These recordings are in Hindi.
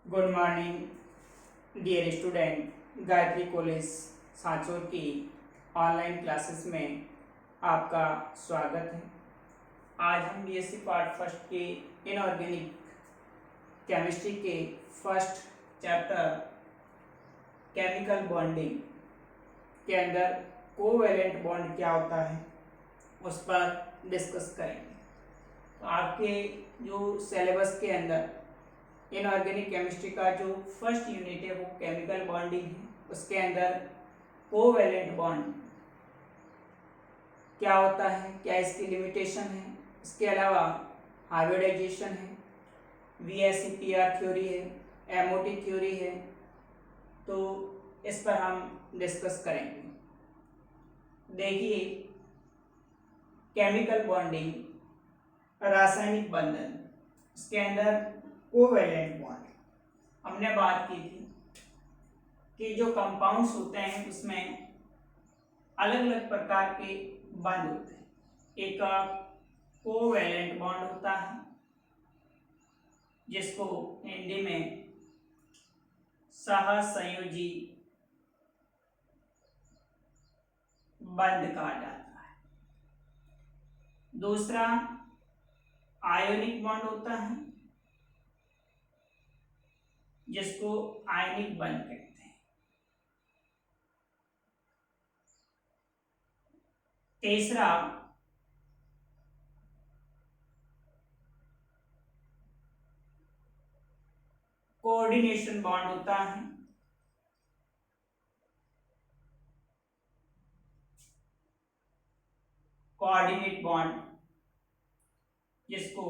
Good morning dear student. Gayatri college Sanchore की ऑनलाइन क्लासेस में आपका स्वागत है। आज हम बीएससी पार्ट फर्स्ट के इनऑर्गेनिक केमिस्ट्री के फर्स्ट चैप्टर केमिकल बॉन्डिंग के अंदर कोवैलेंट बॉन्ड क्या होता है उस पर डिस्कस करेंगे। तो आपके जो सिलेबस के अंदर इनऑर्गेनिक केमिस्ट्री का जो फर्स्ट यूनिट है वो केमिकल बॉन्डिंग है। उसके अंदर कोवैलेंट बॉन्ड क्या होता है, क्या इसकी लिमिटेशन है, इसके अलावा हाइब्रिडाइजेशन है, VSEPR थ्योरी है, MOT थ्योरी है, तो इस पर हम डिस्कस करेंगे। देखिए, केमिकल बॉन्डिंग रासायनिक बंधन, इसके अंदर कोवैलेंट बॉन्ड हमने बात की थी कि जो कंपाउंड्स होते हैं उसमें अलग अलग प्रकार के बॉन्ड होते हैं। एक कोवैलेंट बॉन्ड होता है जिसको हिंदी में सहसंयोजी बंध कहा जाता है। दूसरा आयोनिक बॉन्ड होता है जिसको आयनिक बंध कहते हैं। तीसरा कोऑर्डिनेशन बॉन्ड होता है कोऑर्डिनेट बॉन्ड जिसको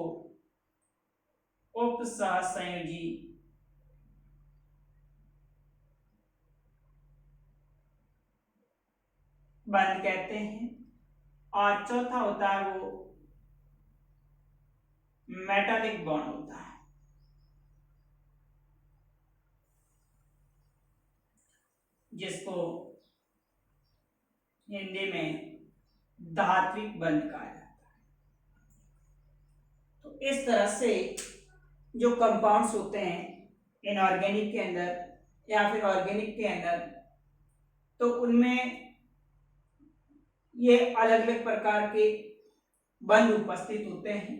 उपसहसंयोजी बंध कहते हैं। और चौथा होता है वो मेटालिक बॉन्ड होता है जिसको हिंदी में धात्विक बंध कहा जाता है। तो इस तरह से जो कंपाउंड्स होते हैं इनऑर्गेनिक के अंदर या फिर ऑर्गेनिक के अंदर, तो उनमें ये अलग अलग प्रकार के बंध उपस्थित होते हैं।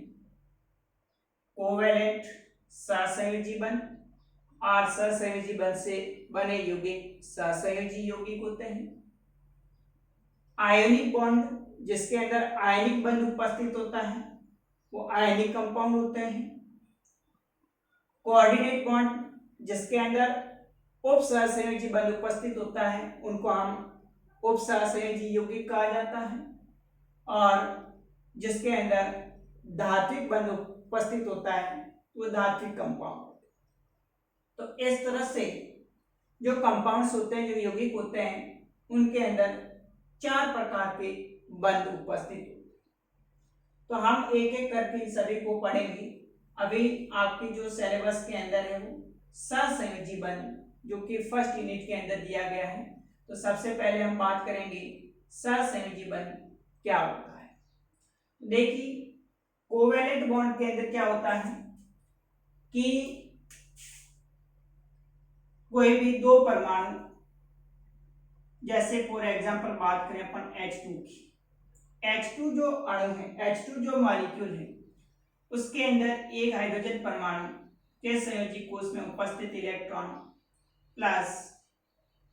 कोवैलेंट सहसंयोजी बंध और सहसंयोजी बंध से बने यौगिक सहसंयोजी यौगिक होते हैं। आयनिक बॉन्ड जिसके अंदर आयनिक बंध उपस्थित होता है वो आयनिक कंपाउंड होते हैं। कोऑर्डिनेट बॉन्ड जिसके अंदर उपसहसंयोजी बंध उपस्थित होता है उनको हम उपसहसंयोजी यौगिक कहा जाता है। और जिसके अंदर धात्विक बंध उपस्थित होता है वो धात्विक कंपाउंड। तो इस तरह से जो कंपाउंड्स होते हैं, जो यौगिक होते हैं, उनके अंदर 4 प्रकार के बंध उपस्थित होते हैं। तो हम एक एक करके सभी को पढ़ेंगे। अभी आपकी जो सिलेबस के अंदर है वो सहसंयोजी बंध जो कि फर्स्ट यूनिट के अंदर दिया गया है। तो सबसे पहले हम बात करेंगे सहसंयोजी बंध क्या होता है। देखिए, कोवैलेंट बॉन्ड के अंदर क्या होता है कि कोई भी दो परमाणु, जैसे फॉर एग्जांपल बात करें अपन H2 की, H2 जो अणु है, H2 जो मॉलिक्यूल है, उसके अंदर एक हाइड्रोजन परमाणु के संयोजी कोष में उपस्थित इलेक्ट्रॉन प्लस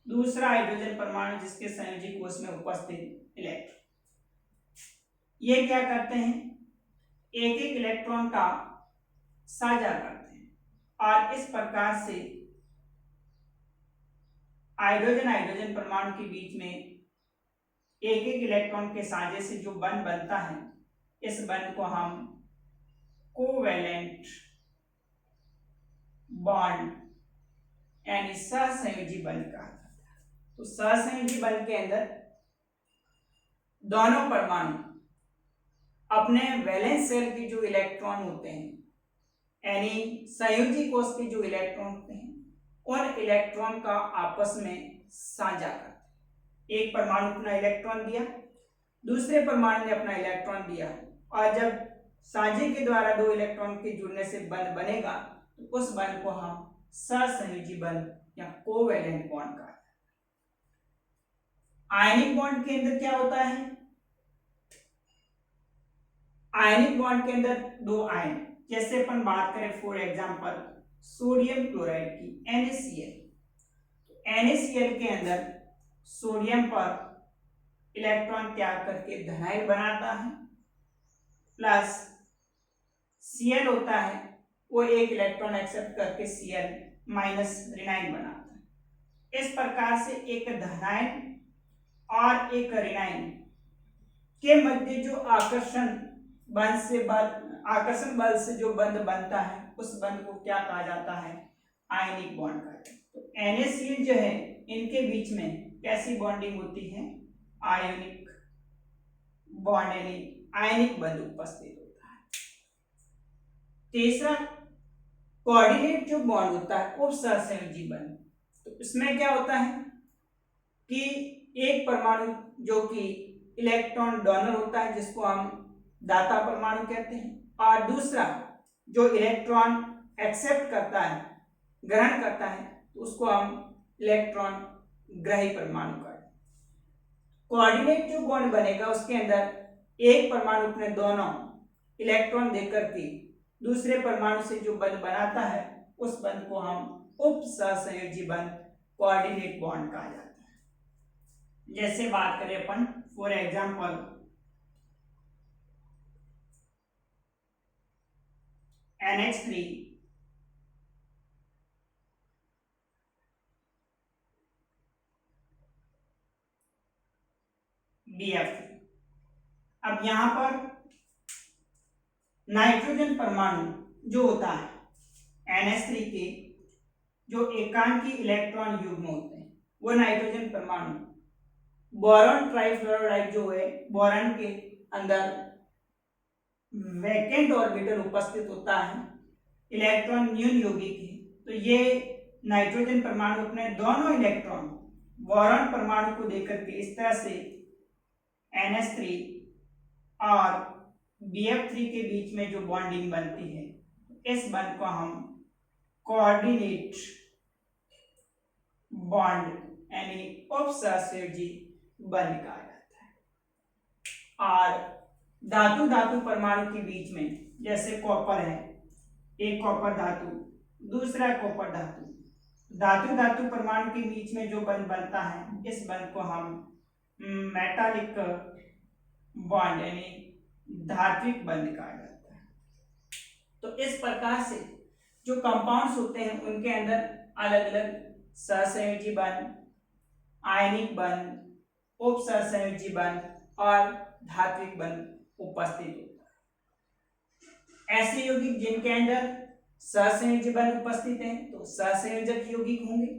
दूसरा हाइड्रोजन परमाणु जिसके संयोजी कोष में उपस्थित इलेक्ट्रॉन, ये क्या करते हैं, एक एक इलेक्ट्रॉन का साझा करते हैं। और इस प्रकार से हाइड्रोजन हाइड्रोजन परमाणु के बीच में एक एक इलेक्ट्रॉन के साझे से जो बंध बनता है, इस बंध को हम कोवैलेंट बॉन्ड यानी सहसंयोजी बंध कहा जाता है। तो सहसंयोजी बंध के अंदर दोनों परमाणु अपने वैलेंस शेल के जो इलेक्ट्रॉन होते हैं, यानी संयोजी कोष के जो इलेक्ट्रॉन होते हैं, उन इलेक्ट्रॉन का आपस में साझा करते हैं। एक परमाणु अपना इलेक्ट्रॉन दिया, दूसरे परमाणु ने अपना इलेक्ट्रॉन दिया, और जब साझे के द्वारा दो इलेक्ट्रॉन के जुड़ने से बंध बनेगा तो उस बंध को हम सहसंयोजी बंध या कोवैलेंट बॉन्ड कहा जाता है। आयनिक बॉन्ड के अंदर क्या होता है? आयनिक बॉन्ड के अंदर दो आयन, जैसे अपन बात करें फॉर एग्जांपल सोडियम क्लोराइड की NaCl, NaCl के अंदर सोडियम पर इलेक्ट्रॉन त्याग करके धनायन बनाता है, प्लस Cl होता है वो एक इलेक्ट्रॉन एक्सेप्ट करके Cl माइनस ऋणायन बनाता है। इस प्रकार से एक धनायन और एक ऋणायन के मध्य जो आकर्षण बल से जो बंध बनता है उस बंध को क्या कहा जाता है? आयनिक बॉन्ड कहा जाता है। तो NaCl जो है इनके बीच में कैसी बॉन्डिंग होती है? आयोनिक बॉन्ड यानी आयनिक बंध उपस्थित होता है। तीसरा कोऑर्डिनेट जो बॉन्ड होता है उपसहसंयोजी बंध, तो इसमें क्या होता है कि एक परमाणु जो कि इलेक्ट्रॉन डोनर होता है जिसको हम दाता परमाणु कहते हैं, और दूसरा जो इलेक्ट्रॉन एक्सेप्ट करता है, ग्रहण करता है, तो उसको हम इलेक्ट्रॉन ग्राही परमाणु कहते हैं। कोऑर्डिनेट जो बॉन्ड बनेगा उसके अंदर एक परमाणु अपने दोनों इलेक्ट्रॉन देकर के दूसरे परमाणु से जो बंध बनाता है उस बंध को हम उपसहसंयोजी बंध कोऑर्डिनेट बॉन्ड कहा जाता है। जैसे बात करें अपन फॉर एग्जांपल NH3 BF3। अब यहां पर नाइट्रोजन परमाणु जो होता है NH3 के जो एकांकी इलेक्ट्रॉन युग्म होते हैं वो नाइट्रोजन परमाणु बोरॉन ट्राइफ्लोराइड जो है बोरॉन के अंदर वैकेंट ऑर्बिटल उपस्थित होता है इलेक्ट्रॉन न्यून यौगिक है, तो ये नाइट्रोजन परमाणु अपने दोनों इलेक्ट्रॉन बोरॉन परमाणु को देकर के इस तरह से NH3 और BF3 के बीच में जो बॉन्डिंग बनती है इस बॉन्ड को हम कोऑर्डिनेट बॉन्ड यानी उपसहसंयोजी बंध कहा जाता है। और धातु धातु परमाणु के बीच में जैसे कॉपर है, एक कॉपर धातु दूसरा कॉपर धातु, धातु धातु परमाणु के बीच में जो बंध बनता है इस बंध को हम मेटालिक बॉन्ड यानी धात्विक बंध कहा जाता है। तो इस प्रकार से जो कंपाउंड्स होते हैं उनके अंदर अलग अलग सहसंयोजी बंध, आयनिक बंध, उपसहसंयोजी बंध और धात्विक बंध उपस्थित होता है। ऐसे यौगिक जिनके अंदर सहसंयोजी बंध उपस्थित है तो सहसंयोजक यौगिक होंगे,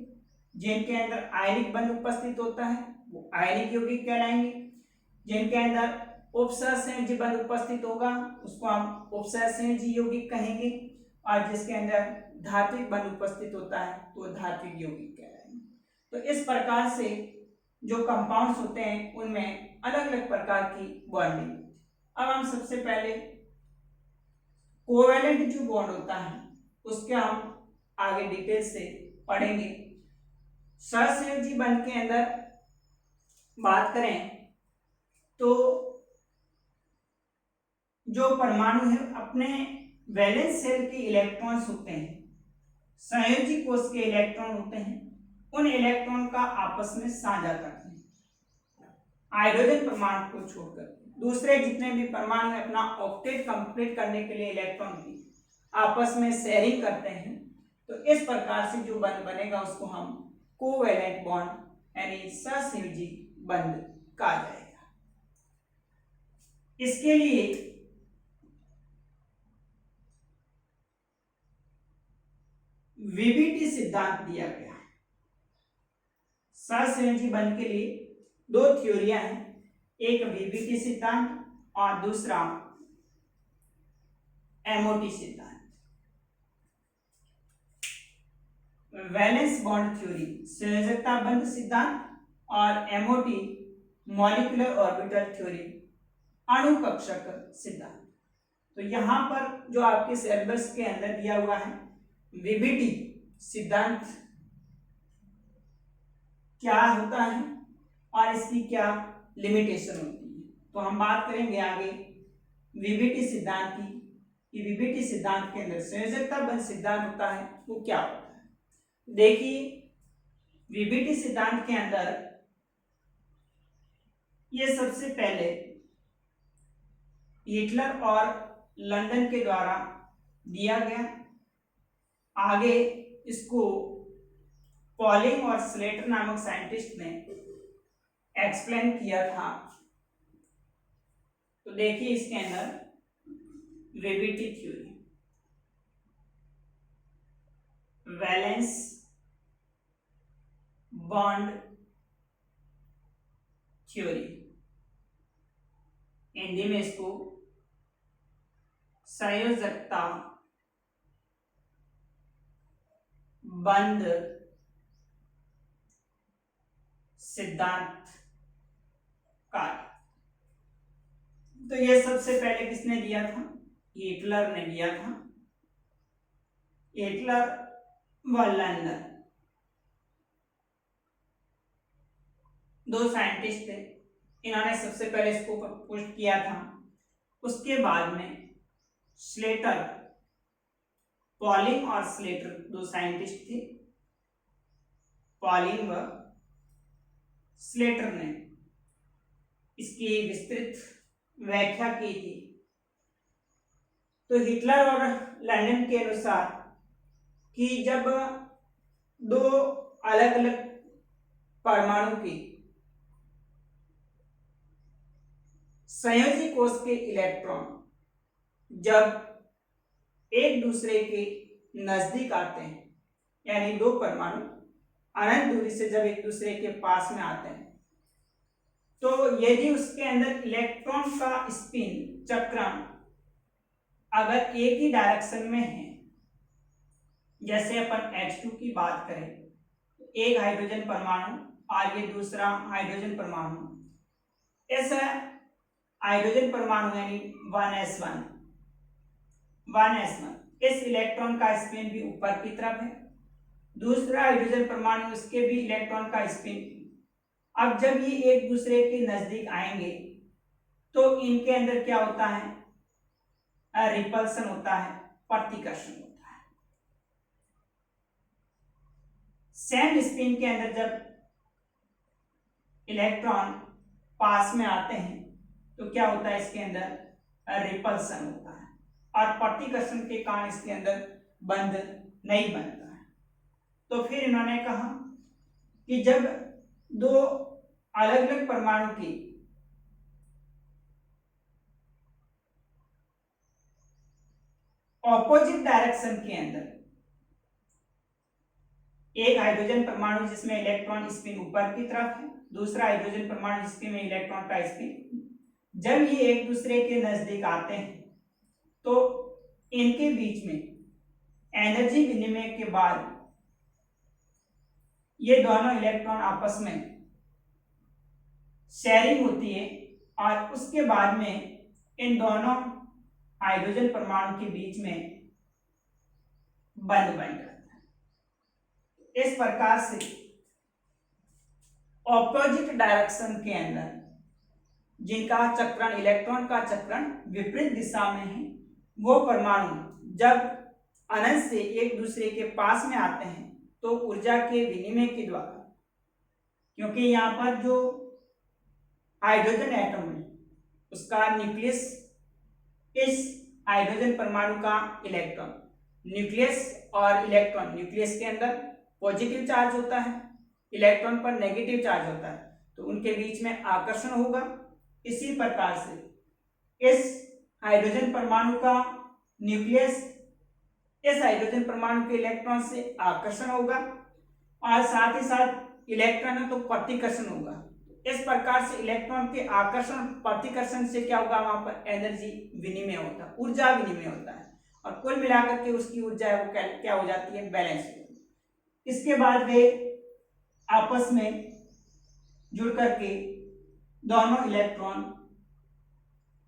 जिनके अंदर आयनिक बंध उपस्थित होता है वो आयनिक यौगिक कहलाएंगे, जिनके अंदर उपसहसंयोजी बंध उपस्थित होगा उसको हम उपसहसंयोजी यौगिक कहेंगे, और जिसके अंदर धात्विक बंध उपस्थित होता है तो धात्विक यौगिक कहलाएंगे। तो इस प्रकार से जो कंपाउंड्स होते हैं उनमें अलग अलग प्रकार की बॉन्डिंग। अब हम सबसे पहले कोवैलेंट जो बॉन्ड होता है उसके हम आगे डिटेल से पढ़ेंगे। सहसंयोजी बंध के अंदर बात करें तो जो परमाणु है अपने वैलेंस शेल के इलेक्ट्रॉन्स होते हैं, संयोजी कोष के इलेक्ट्रॉन होते हैं, उन इलेक्ट्रॉन का आपस में साझा करते हैं। हाइड्रोजन परमाणु को छोड़कर दूसरे जितने भी परमाणु है अपना ऑक्टेट कंप्लीट करने के लिए इलेक्ट्रॉन की आपस में शेयरिंग करते हैं। तो इस प्रकार से जो बंध बनेगा उसको हम कोवैलेंट बॉन्ड यानी सहसंयोजी बंध कहा जाएगा। इसके लिए वीबीटी सिद्धांत दिया गया है। सहसंयोजी बंध के लिए दो थ्योरियां हैं, एक वीबीटी सिद्धांत और दूसरा एमओटी सिद्धांत। वैलेंस बॉन्ड थ्योरी संयोजकता बंध सिद्धांत और एमओटी मॉलिक्यूलर ऑर्बिटल थ्योरी अणु कक्षक सिद्धांत। तो यहां पर जो आपके सिलेबस के अंदर दिया हुआ है वीबीटी सिद्धांत क्या होता है और इसकी क्या लिमिटेशन होती है। तो हम बात करेंगे आगे वीबीटी सिद्धांत की कि वीबीटी सिद्धांत के अंदर संयोजकता बंध सिद्धांत होता है वो क्या होता है। देखिए वीबीटी सिद्धांत के अंदर ये सबसे पहले हिटलर और लंदन के द्वारा दिया गया, आगे इसको पॉलिंग और स्लेटर नामक साइंटिस्ट ने एक्सप्लेन किया था। तो देखिए इसके अंदर VBT theory, valence bond theory, Hindi में इसको संयोजकता बंध सिद्धांत का। तो यह सबसे पहले किसने दिया था? हिटलर ने दिया था। हिटलर व लंदन दो साइंटिस्ट थे, इन्होंने सबसे पहले इसको प्रपोज किया था। उसके बाद में स्लेटर, पॉलिंग और स्लेटर दो साइंटिस्ट थे, पॉलिंग व स्लेटर ने इसकी विस्तृत व्याख्या की थी। तो हिटलर और लंदन के अनुसार कि जब दो अलग अलग परमाणु की संयोजी कोश के इलेक्ट्रॉन जब एक दूसरे के नजदीक आते हैं, यानी दो परमाणु अनंत दूरी से जब एक दूसरे के पास में आते हैं, तो यदि उसके अंदर इलेक्ट्रॉन का स्पिन चक्रण अगर एक ही डायरेक्शन में है, जैसे अपन H2 की बात करें, एक हाइड्रोजन परमाणु और ये दूसरा हाइड्रोजन परमाणु, ऐसा हाइड्रोजन परमाणु यानी 1s1 इस इलेक्ट्रॉन का स्पिन भी ऊपर की तरफ है, दूसरा हाइड्रोजन परमाणु इसके भी इलेक्ट्रॉन का स्पिन। अब जब ये एक दूसरे के नजदीक आएंगे तो इनके अंदर क्या होता है? रिपल्सन होता है, प्रतिकर्षण होता है। सेम स्पिन के अंदर जब इलेक्ट्रॉन पास में आते हैं तो क्या होता है? इसके अंदर रिपल्सन होता है और प्रतिकर्षण के कारण इसके अंदर बंध नहीं बनता है। तो फिर इन्होंने कहा कि जब दो अलग अलग परमाणु की ऑपोजिट डायरेक्शन के अंदर एक हाइड्रोजन परमाणु जिसमें इलेक्ट्रॉन स्पिन ऊपर की तरफ है, दूसरा हाइड्रोजन परमाणु जिसमें इलेक्ट्रॉन का स्पिन, जब ये एक दूसरे के नजदीक आते हैं तो इनके बीच में एनर्जी विनिमय के बाद ये दोनों इलेक्ट्रॉन आपस में शेयरिंग होती है और उसके बाद में इन दोनों हाइड्रोजन परमाणु के बीच में बंध बन जाता है। इस प्रकार से ऑपोजिट डायरेक्शन के अंदर जिनका चक्रण, इलेक्ट्रॉन का चक्रण विपरीत दिशा में है, वो परमाणु जब अनंत से एक दूसरे के पास में आते हैं तो ऊर्जा के विनिमय के द्वारा, क्योंकि यहाँ पर जो हाइड्रोजन एटम है उसका न्यूक्लियस, इस हाइड्रोजन परमाणु का इलेक्ट्रॉन, न्यूक्लियस और इलेक्ट्रॉन, न्यूक्लियस के अंदर पॉजिटिव चार्ज होता है, इलेक्ट्रॉन पर नेगेटिव चार्ज होता है, तो उनके बीच में आकर्षण होगा। इसी प्रकार से इस हाइड्रोजन परमाणु का न्यूक्लियस इस हाइड्रोजन परमाणु के इलेक्ट्रॉन से आकर्षण होगा और साथ ही साथ इलेक्ट्रॉन है तो प्रतिकर्षण होगा। इस प्रकार से इलेक्ट्रॉन के आकर्षण प्रतिकर्षण से क्या होगा? वहां पर एनर्जी विनिमय होता है, ऊर्जा विनिमय होता है और कुल मिलाकर के उसकी ऊर्जा है वो क्या हो जाती है? बैलेंस हो जाती है। इसके बाद वे आपस में जुड़ करके दोनों इलेक्ट्रॉन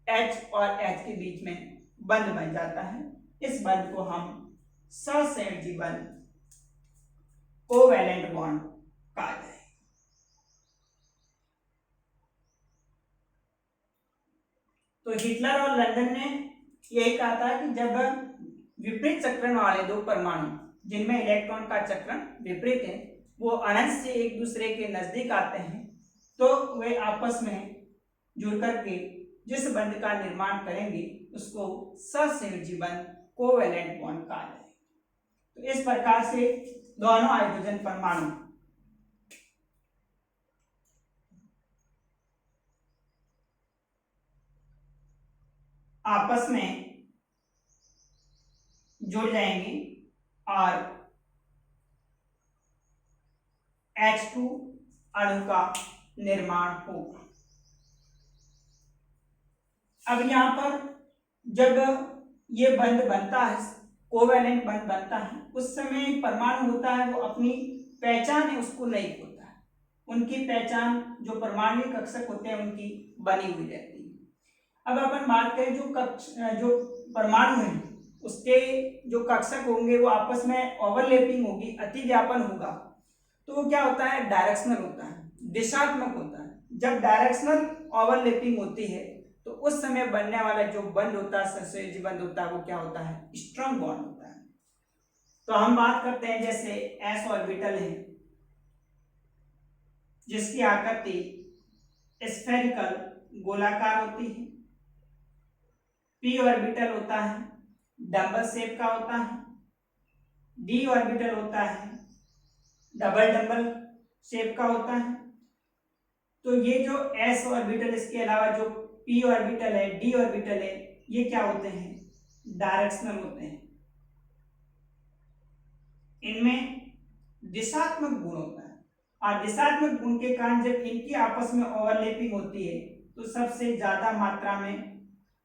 H और H के बीच में बंध बन जाता है। इस बंध को हम सहसंयोजी बंध कोवैलेंट बॉन्ड कहा जाए। तो हिटलर और लंदन ने यही कहा था कि जब विपरीत चक्रण वाले दो परमाणु जिनमें इलेक्ट्रॉन का चक्रण विपरीत है वो अनंत से एक दूसरे के नजदीक आते हैं तो वे आपस में जुड़ करके जिस बंध का निर्माण करेंगे उसको सहसंयोजी बंध कोवैलेंट बॉन्ड कहा जाए। तो इस प्रकार से दोनों हाइड्रोजन परमाणु आपस में जुड़ जाएंगे और H2 अणु का निर्माण होगा। अब यहाँ पर जब ये बंध बनता है, कोवैलेंट बंध बनता है, उस समय परमाणु होता है वो अपनी पहचान है उसको नहीं खोता है, उनकी पहचान जो परमाणु कक्षक होते हैं उनकी बनी हुई रहती है। अब अपन बात करें जो परमाणु है उसके जो कक्षक होंगे वो आपस में ओवरलैपिंग होगी, अतिव्यापन होगा, तो वो क्या होता है, डायरेक्शनल होता है, दिशात्मक होता है। जब डायरेक्शनल ओवरलैपिंग होती है तो उस समय बनने वाला जो बंध होता है, सहसंयोजी बंध होता है, वो क्या होता है, स्ट्रॉन्ग बॉन्ड होता है। तो हम बात करते हैं जैसे एस ऑर्बिटल है जिसकी आकृति स्फेरिकल गोलाकार होती है, पी ऑर्बिटल होता है डबल शेप का होता है, डी ऑर्बिटल होता है डबल डबल शेप का होता है। तो ये जो एस ऑर्बिटल इसके अलावा जो पी ऑर्बिटल है, डी ऑर्बिटल है, ये क्या होते हैं, डायरेक्शनल होते हैं। इनमें दिशात्मक गुण होता है और दिशात्मक गुण के कारण जब इनकी आपस में ओवरलैपिंग होती है तो सबसे ज्यादा मात्रा में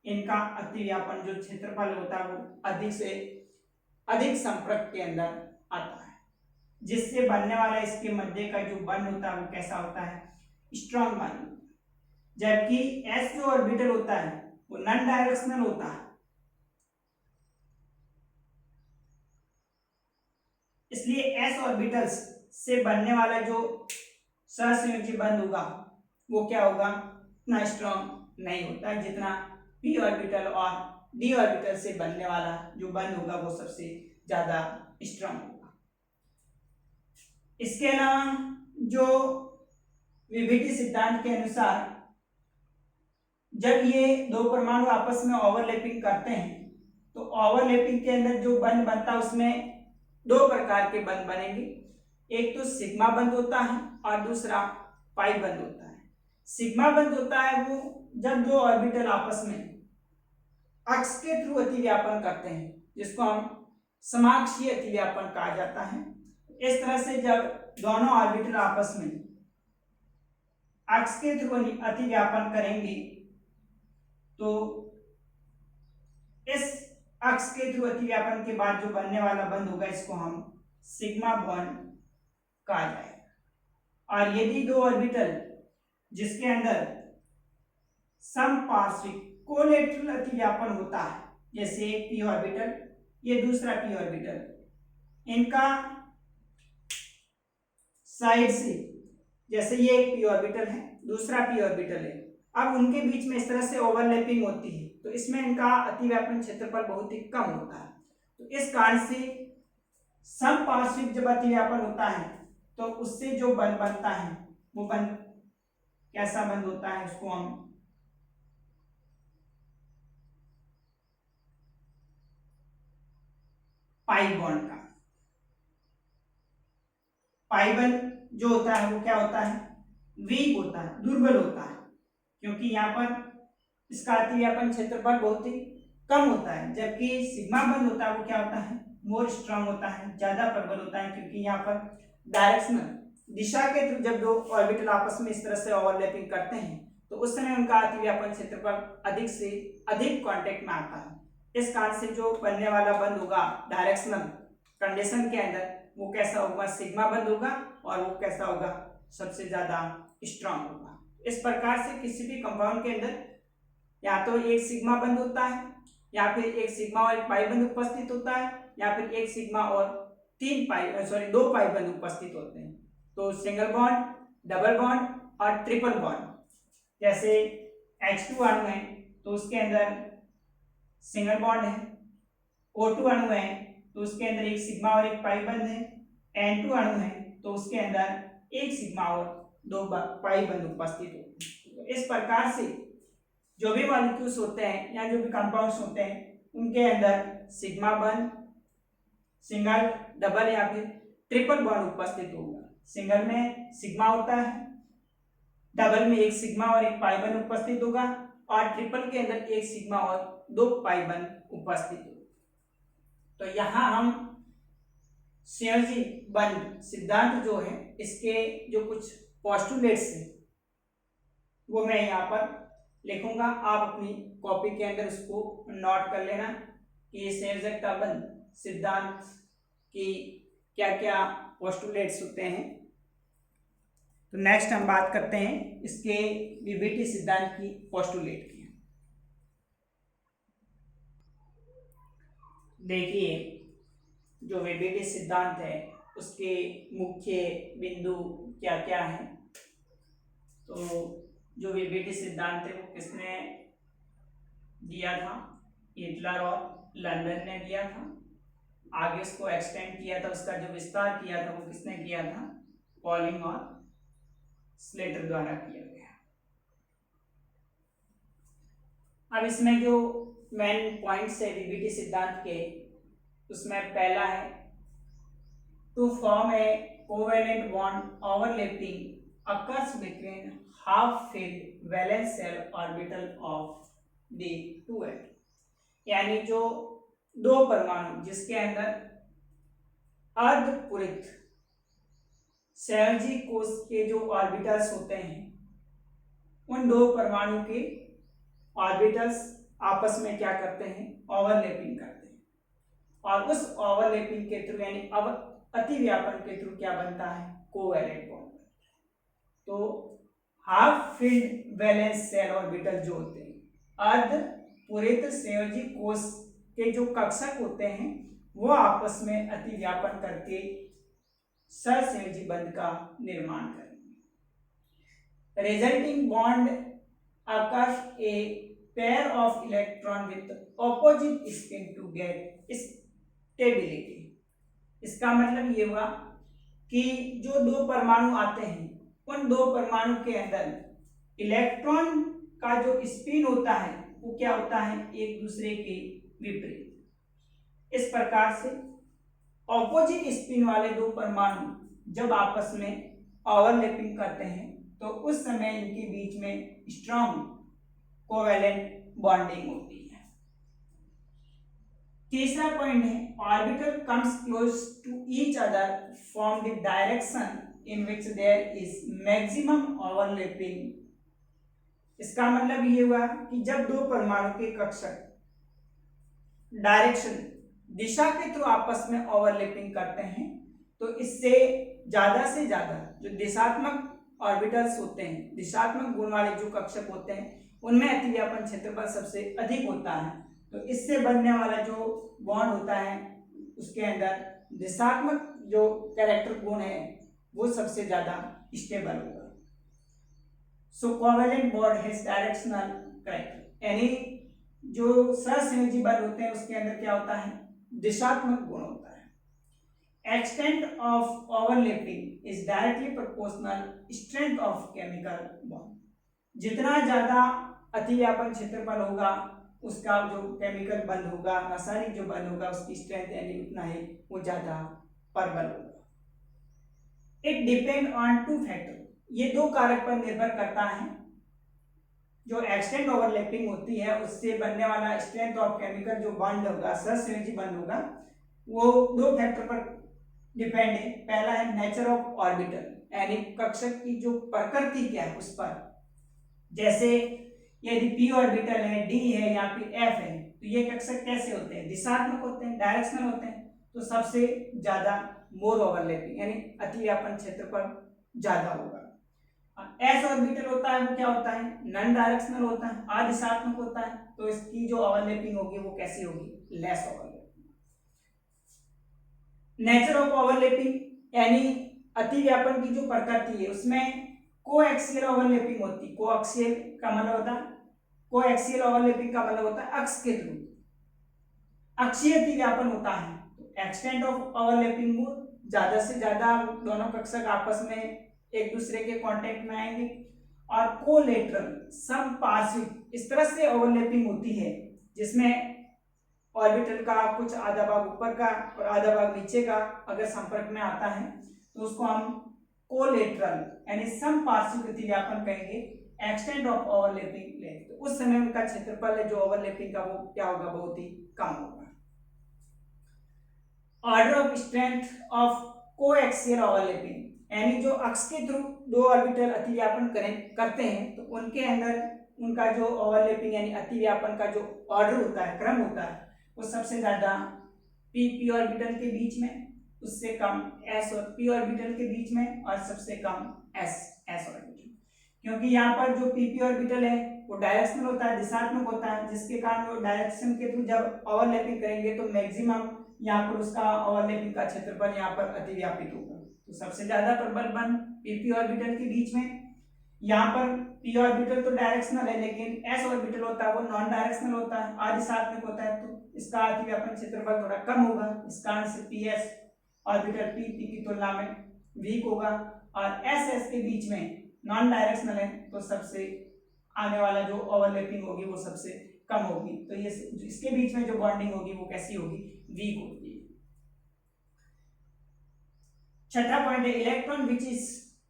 इनका अतिव्यापन जो क्षेत्रफल होता है वो अधिक से अधिक संपर्क के अंदर आता है, जिससे बनने वाला इसके मध्य का जो बंध होता है वो कैसा होता है, स्ट्रॉन्ग बंध। जबकि एस जो ऑर्बिटल होता है वो नॉन डायरेक्शनल होता है, इसलिए एस ऑर्बिटल्स से बनने वाला जो सहसंयोजी बंध होगा वो क्या होगा, उतना स्ट्रॉन्ग नहीं होता जितना पी ऑर्बिटल और डी ऑर्बिटल से बनने वाला जो बंध होगा वो सबसे ज्यादा स्ट्रॉन्ग होगा। इसके अलावा जो विभिन्न सिद्धांत के अनुसार जब ये दो परमाणु आपस में ओवरलैपिंग करते हैं तो ओवरलैपिंग के अंदर जो बंध बनता है उसमें दो प्रकार के बंध बनेंगे, एक तो सिग्मा बंध होता है और दूसरा पाई बंध होता है। सिग्मा बंध होता है वो जब दो ऑर्बिटल आपस में अक्ष के थ्रू अतिव्यापन करते हैं जिसको हम समाक्षीय अतिव्यापन कहा जाता है। इस तरह से जब दोनों ऑर्बिटल आपस में अक्ष के थ्रू अतिव्यापन करेंगे तो इस अक्ष के थ्रू अतिव्यापन के बाद जो बनने वाला बंध होगा इसको हम सिग्मा बॉन्ड कहा जाएगा। और यदि दो ऑर्बिटल जिसके अंदर समपार्श्विक कोलेटरल अतिव्यापन होता है, जैसे एक पी ऑर्बिटल ये दूसरा पी ऑर्बिटल, इनका साइड से जैसे ये एक पी ऑर्बिटल है दूसरा पी ऑर्बिटल है, अब उनके बीच में इस तरह से ओवरलैपिंग होती है तो इसमें इनका अतिव्यापन क्षेत्रफल बहुत ही कम होता है। तो इस कारण से समपार्श्विक जब अतिव्यापन होता है तो उससे जो बंध बनता है वो बंध कैसा बंध होता है, उसको हम पाई बॉन्ड का। पाई बंध जो होता है वो क्या होता है, वीक होता है, दुर्बल होता है, क्योंकि यहाँ पर इसका अतिव्यापन क्षेत्रफल बहुत ही कम होता है। जबकि सिग्मा बंध होता है वो क्या होता है, मोर स्ट्रांग होता है, ज्यादा प्रबल होता है, क्योंकि यहाँ पर डायरेक्शनल दिशा के थ्रू जब दो ऑर्बिटल आपस में इस तरह से ओवरलैपिंग करते हैं तो उस समय उनका अतिव्यापन क्षेत्रफल अधिक से अधिक कांटेक्ट में आता है। इस कारण से जो बनने वाला बंध होगा डायरेक्शनल कंडीशन के अंदर वो कैसा होगा, सिग्मा बंध होगा और वो कैसा होगा, सबसे ज्यादा स्ट्रांग होगा। इस प्रकार से किसी भी कंपाउंड के अंदर या तो एक सिग्मा बंध होता है या फिर एक सिग्मा और एक पाई बंध उपस्थित होता है या फिर एक सिग्मा और दो पाई बंध उपस्थित होते हैं। तो सिंगल बॉन्ड, डबल बॉन्ड और ट्रिपल बॉन्ड। जैसे H2 अणु है तो उसके अंदर सिंगल बॉन्ड है, O2 अणु है तो उसके अंदर एक सिग्मा और एक पाई बंध है, N2 अणु है तो उसके अंदर एक सिग्मा और दो पाई बंध उपस्थित होते हैं। तो इस प्रकार से जो भी मॉलिक्यूल्स होते हैं या जो भी कंपाउंड्स होते हैं उनके अंदर सिग्मा बंध, सिंगल, डबल या फिर ट्रिपल बॉन्ड उपस्थित होगा। सिंगल में सिग्मा होता है, डबल में एक सिग्मा और एक पाई बंध उपस्थित होगा और ट्रिपल के अंदर एक सिग्मा और दो पाई बंध उपस्थित होगा। तो यहाँ हम संयोजी बंध सिद्धांत जो है इसके जो कुछ पोस्टुलेट्स हैं वो मैं यहाँ पर लिखूंगा, आप अपनी कॉपी के अंदर उसको नोट कर लेना कि संयोजकता बंध सिद्धांत की क्या क्या पोस्टुलेट्स होते हैं। तो नेक्स्ट हम बात करते हैं इसके वीबीटी सिद्धांत की पोस्टुलेट की। देखिए जो वीबीटी सिद्धांत है उसके मुख्य बिंदु क्या क्या हैं। तो जो वीबीटी सिद्धांत है वो किसने दिया था? हिटलर और लंदन ने दिया था। आगे उसको एक्सटेंड किया था, उसका जो विस्तार किया था वो किसने किया था? पॉलिंग और स्लेटर द्वारा किया गया। अब इसमें जो मेन पॉइंट्स है वीबीटी सिद्धांत के, उसमें पहला है to form a covalent bond overlapping occurs between half filled valence shell orbital of the two atom, यानी जो दो परमाणु जिसके अंदर अर्धपूरित संयोजी कोश के जो ऑर्बिटल्स होते हैं उन दो परमाणु के ऑर्बिटल्स आपस में क्या करते हैं? ओवरलैपिंग करते हैं और उस ओवरलैपिंग के थ्रू यानी अतिव्यापन के थ्रू क्या बनता है? Covalent bond. तो half filled valence shell orbital जो होते हैं अर्धपूरित संयोजी कोश के जो कक्षक होते हैं वो आपस में अतिव्यापन करके सहसंयोजी बंध का निर्माण करेंगे। Resulting bond occurs a pair of electron with opposite spin to get stability। इसका मतलब ये हुआ कि जो दो परमाणु आते हैं उन दो परमाणु के अंदर इलेक्ट्रॉन का जो स्पिन होता है वो क्या होता है? एक दूसरे के विपरीत। इस प्रकार से ऑपोजिट स्पिन वाले दो परमाणु जब आपस में ओवरलैपिंग करते हैं तो उस समय इनके बीच में स्ट्रॉन्ग कोवैलेंट बॉन्डिंग होती है। तीसरा पॉइंट है orbital comes close to each other from the direction in which there is maximum overlapping. इसका मतलब ये हुआ कि जब दो परमाणु के कक्षक डायरेक्शन दिशा के थ्रू आपस में ओवरलैपिंग करते हैं तो इससे ज्यादा से ज्यादा जो दिशात्मक ऑर्बिटल्स होते हैं, दिशात्मक गुण वाले जो कक्षक होते हैं उनमें अतिव्यापन क्षेत्रफल सबसे अधिक होता है। तो इससे बनने वाला जो बॉन्ड होता है उसके अंदर दिशात्मक जो कैरेक्टर गुण है वो सबसे ज्यादा स्टेबल होगा। So covalent bond has directional character, यानी जो सहसंयोजी बल होते हैं उसके अंदर क्या होता है? दिशात्मक गुण होता है। Extent of overlapping is directly proportional strength of chemical bond. जितना ज्यादा अतिव्यापन क्षेत्रफल होगा उसका जो केमिकल बंध होगा, रासायनिक जो बंध होगा उसकी स्ट्रेंथ यानी उतना ही वो ज्यादा प्रबल होगा। It depend on two factor, ये दो कारक पर निर्भर करता है। जो एक्सटेंट ओवरलैपिंग होती है उससे बनने वाला स्ट्रेंथ ऑफ केमिकल जो बॉन्ड होगा, सहसंयोजी बंध होगा, वो दो फैक्टर पर डिपेंड है। पहला है नेचर ऑफ ऑर्बिटल, यानी कक्षक की जो प्रकृति क्या है उस पर। जैसे यदि p ऑर्बिटल है, d है या फिर f है तो ये कक्षक कैसे होते हैं? दिशात्मक होते हैं, डायरेक्शनल होते हैं। तो सबसे ज्यादा मोर ओवरलैपिंग यानी अतिव्यापन क्षेत्र पर ज्यादा होगा। s ऑर्बिटल होता है वो क्या होता है? नॉन डायरेक्शनल होता है, अदिशात्मक होता है। तो इसकी जो ओवरलैपिंग होगी वो कैसी होगी? Less overlapping. Nature of overlapping यानी अतिव्यापन की जो प्रकृति है उसमें कोएक्सियल ओवरलैपिंग होती है। कोएक्सियल का मतलब होता है, कोएक्सियल ओवरलैपिंग का मतलब होता है अक्ष के थ्रू अक्षीय अतिव्यापन होता है। तो एक्सटेंट ऑफ ओवरलैपिंग वो ज्यादा से ज्यादा दोनों कक्षक आपस में एक दूसरे के कांटेक्ट में आएंगे। और कोलेटरल समपार्श्विक इस तरह से ओवरलैपिंग होती है जिसमें ऑर्बिटल का कुछ आधा भाग ऊपर का और आधा भाग नीचे का अगर संपर्क में आता है तो उसको हम कोलेटरल यानी समपार्श्विक अतिव्यापन कहेंगे। एक्सटेंट ऑफ ओवरलैपिंग लेंथ, तो उस समय उनका क्षेत्रफल है जो ओवरलैपिंग का वो क्या होगा, बहुत ही कम होगा। Order of strength of coaxial overlapping यानी जो अक्ष के थ्रू दो ऑर्बिटल अतिव्यापन करते हैं तो उनके अंदर उनका जो ओवरलैपिंग यानी अतिव्यापन का जो ऑर्डर होता है, क्रम होता है, वो सबसे ज्यादा p ऑर्बिटल के बीच में, उससे कम s और p ऑर्बिटल के बीच में, और सबसे कम s ऑर्बिटल। क्योंकि यहाँ पर जो p ऑर्बिटल है वो डायरेक्शनल होता है, दिशात्मक होता है, जिसके कारण वो डायरेक्शन के थ्रू जब ओवरलैपिंग करेंगे तो मैक्सिमम यहाँ पर उसका ओवरलैपिंग का क्षेत्रफल यहाँ पर अतिव्यापित होगा। तो सबसे ज्यादा प्रबल बंध p ऑर्बिटल के बीच में। यहाँ पर p ऑर्बिटल तो डायरेक्शनल है लेकिन s ऑर्बिटल होता है वो नॉन डायरेक्शनल होता है, अदिशात्मक होता है, तो इसका अतिव्यापन क्षेत्रफल थोड़ा कम होगा। इस कारण से ps ऑर्बिटल p की तुलना में वीक होगा। और s के बीच में नॉन डायरेक्शनल है तो सबसे आने वाला जो ओवरलैपिंग होगी वो सबसे कम होगी। तो ये इसके बीच में जो बॉन्डिंग होगी वो कैसी होगी, वीक होगी। छठा पॉइंट है electron which is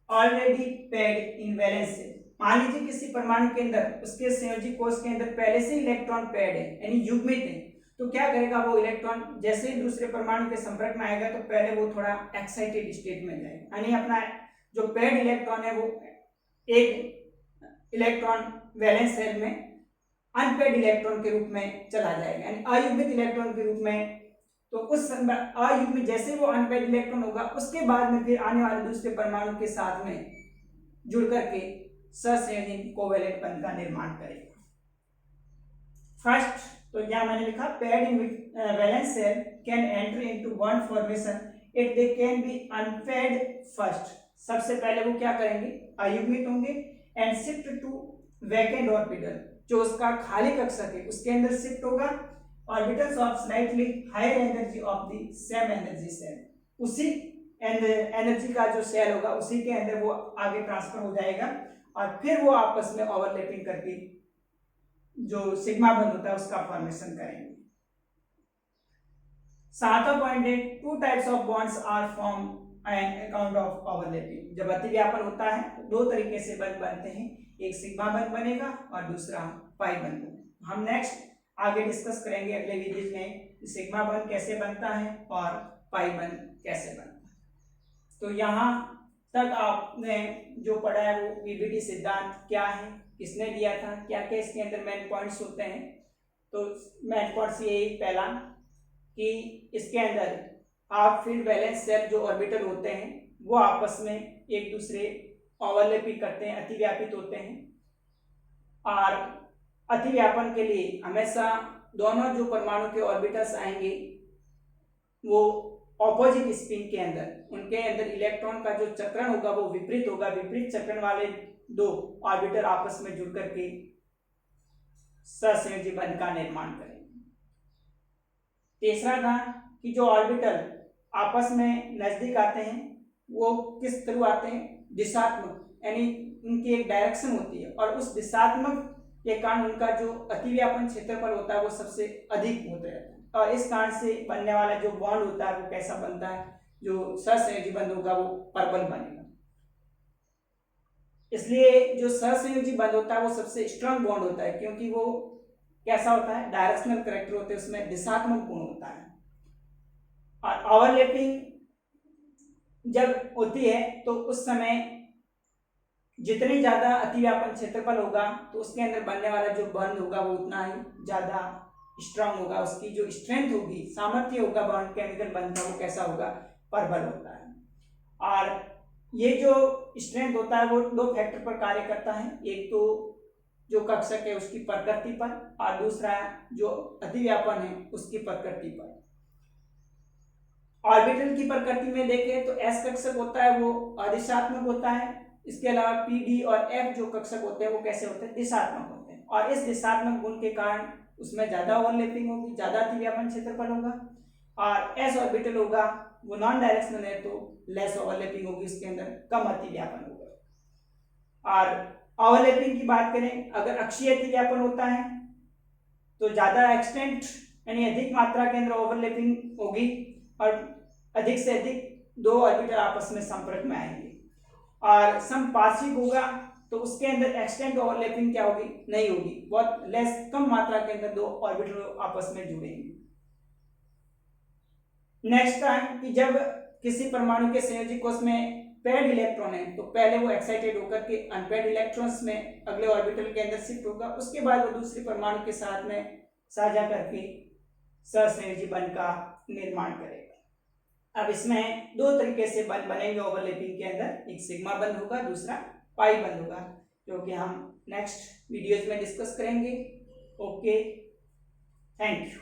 already paired in valence shell. मान लीजिए किसी परमाणु के अंदर उसके संयोजी कोश के अंदर पहले से इलेक्ट्रॉन पेड है यानी युग्मित है, तो क्या करेगा वो इलेक्ट्रॉन जैसे ही दूसरे परमाणु के संपर्क में आएगा तो पहले वो थोड़ा एक्साइटेड स्टेट में जाएगा, यानी अपना जो पेड इलेक्ट्रॉन है वो एक इलेक्ट्रॉन वैलेंस शेल में अनपेड इलेक्ट्रॉन के रूप में चला जाएगा, यानी अयुग्मित इलेक्ट्रॉन के रूप में। तो उस अयुग्मित जैसे वो अनपेड इलेक्ट्रॉन होगा उसके बाद में फिर आने वाले दूसरे परमाणु के साथ में जुड़ करके सहसंयोजी कोवेलेंट बंध का निर्माण करेगा। फर्स्ट, तो यहाँ मैंने लिखा paired in valence shell can enter into bond formation if they can be unpaired first. सबसे पहले वो क्या करेंगे, अयुग्मित होंगे and shift to vacant orbital, जो उसका खाली कक्षक है उसके अंदर शिफ्ट होगा। Orbitals of slightly higher energy of the same energy shell, उसी एनर्जी का जो सेल होगा उसी के अंदर वो आगे ट्रांसफर हो जाएगा और फिर वो आपस में ओवरलैपिंग करके जो सिग्मा बंध होता है उसका फॉर्मेशन करेंगे। सातवां पॉइंट है two types of bonds are form on account of overlapping. जब अतिव्यापन होता है तो दो तरीके से बंध बनते हैं, एक सिग्मा बंध बनेगा और दूसरा पाई बंध बनेगा। हम नेक्स्ट आगे डिस्कस करेंगे अगले वीडियो में सिग्मा बंध कैसे बनता है और पाई बंध कैसे बनता है। तो यहाँ तक आपने जो पढ़ा है वो पीवीटी सिद्धांत क्या है, किसने दिया था, क्या क्या इसके अंदर मेन पॉइंट्स होते हैं। तो मेन पॉइंट्स यही, पहला कि इसके अंदर हाफ फील्ड बैलेंस सेल जो ऑर्बिटल होते हैं वो आपस में एक दूसरे ओवरलैपिंग करते हैं, अतिव्यापित होते हैं। और अतिव्यापन के लिए हमेशा दोनों जो परमाणु के ऑर्बिटल्स आएंगे वो ऑपोजिट स्पिन के अंदर, उनके अंदर इलेक्ट्रॉन का जो चक्रण होगा वो विपरीत होगा। विपरीत चक्रण वाले दो ऑर्बिटल आपस में जुड़ करके सहसंयोजी बंध का निर्माण करेंगे। तीसरा था कि जो ऑर्बिटल आपस में नजदीक आते हैं वो किस थ्रू आते हैं, दिशात्मक, यानी उनकी एक डायरेक्शन होती है और उस दिशात्मक के कारण उनका जो अतिव्यापन क्षेत्रफल होता है वो सबसे अधिक होता रहता है और इस कारण से बनने वाला जो बॉन्ड होता है वो कैसा बनता है, जो सहसंयोजी बंध होगा वो प्रबल बनेगा। इसलिए जो सहसंयोजी बंध होता है वो सबसे स्ट्रांग बॉन्ड होता है क्योंकि वो कैसा होता है, डायरेक्शनल कैरेक्टर होते हैं, उसमें दिशात्मक गुण होता है। और ओवरलैपिंग जब होती है तो उस समय जितनी ज्यादा अतिव्यापन क्षेत्रफल होगा तो उसके अंदर बनने वाला जो बंध होगा वो उतना ही ज्यादा स्ट्रांग होगा, उसकी जो स्ट्रेंथ होगी, सामर्थ्य होगा बॉन्ड केमिकल बंध का वो कैसा होगा, प्रबल होता है। और ये जो स्ट्रेंथ होता है वो दो फैक्टर पर कार्य करता है, एक तो जो कक्षक है उसकी प्रकृति पर और दूसरा जो अतिव्यापन है उसकी प्रकृति पर। ऑर्बिटल की प्रकृति में देखें तो एस कक्षक होता है वो अदिशात्मक होता है। इसके अलावा पी डी और एफ जो कक्षक होते हैं वो कैसे होते हैं, दिशात्मक होते हैं। और इस दिशात्मक गुण के कारण उसमें ज्यादा ओवरलैपिंग होगी, ज्यादा अतिव्यापन क्षेत्रफल होगा। और एस ऑर्बिटल होगा वो नॉन डायरेक्शनल है तो लेस ओवरलैपिंग होगी, उसके अंदर कम अतिव्यापन होगा। और ओवरलैपिंग की बात करें, अगर अक्षीय अतिव्यापन होता है तो ज्यादा एक्सटेंट यानी अधिक मात्रा के अंदर ओवरलैपिंग होगी और अधिक से अधिक दो ऑर्बिटल आपस में संपर्क में आएंगे। और समपार्श्विक होगा तो उसके अंदर एक्सटेंट ओवरलैपिंग क्या होगी, नहीं होगी, बहुत लेस कम मात्रा के अंदर दो ऑर्बिटल आपस में जुड़ेंगे। नेक्स्ट टाइम कि जब किसी परमाणु के संयोजी कोष में पेड इलेक्ट्रॉन है तो पहले वो एक्साइटेड होकर के अनपेड इलेक्ट्रॉन्स में अगले ऑर्बिटल के अंदर शिफ्ट होगा, उसके बाद वो दूसरे परमाणु के साथ में साझा करके सहसंयोजी बंध का निर्माण करेगा। अब इसमें दो तरीके से बंध बनेंगे ओवरलैपिंग के अंदर, एक सिग्मा बंध होगा, दूसरा पाई बंध होगा, जो कि हम नेक्स्ट वीडियोज में डिस्कस करेंगे। Okay, thank you.